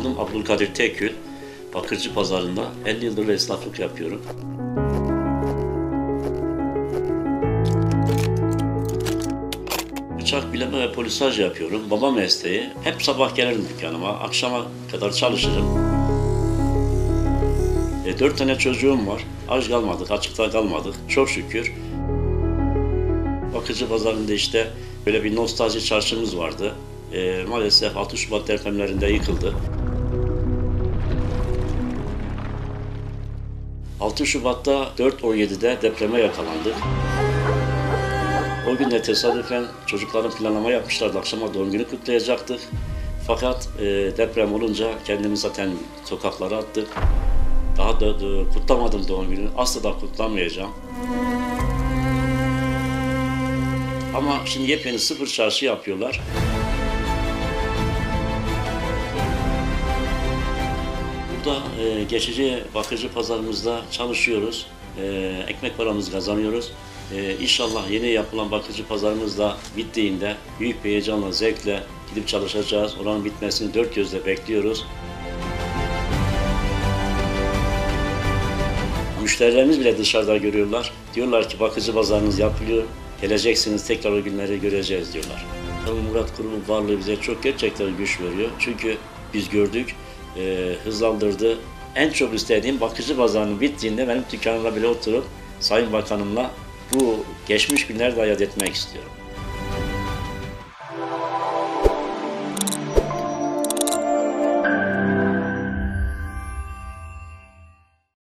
Adım Abdülkadir Tekgül. Bakırcı Pazarı'nda 50 yıldır esnaflık yapıyorum. Bıçak bileme ve polisaj yapıyorum. Baba mesleği. Hep sabah gelirim dükkanıma. Akşama kadar çalışırım. 4 tane çocuğum var. Aç kalmadık, açıkta kalmadık. Çok şükür. Bakırcı Pazarı'nda işte böyle bir nostalji çarşımız vardı. Maalesef 6 Şubat depremlerinde yıkıldı. 6 Şubat'ta 4.17'de depreme yakalandık. O gün de tesadüfen çocukların planlama yapmışlardı. Akşama doğum günü kutlayacaktık. Fakat deprem olunca kendimizi zaten sokaklara attık. Daha da kutlamadım doğum gününü. Asla da kutlamayacağım. Ama şimdi yepyeni sıfır çarşı yapıyorlar. Burada geçici bakırcı pazarımızda çalışıyoruz. Ekmek paramızı kazanıyoruz. İnşallah yeni yapılan bakırcı pazarımız da bittiğinde büyük bir heyecanla, zevkle gidip çalışacağız. Oranın bitmesini dört gözle bekliyoruz. Müşterilerimiz bile dışarıda görüyorlar. Diyorlar ki bakırcı pazarınız yapılıyor. Geleceksiniz, tekrar o günleri göreceğiz diyorlar. Murat Kurum'un varlığı bize çok gerçekten güç veriyor. Çünkü biz gördük, hızlandırdı. En çok istediğim bakırcı pazarının bittiğinde benim dükkanımda bile oturup Sayın Bakanımla bu geçmiş günleri de yad etmek istiyorum.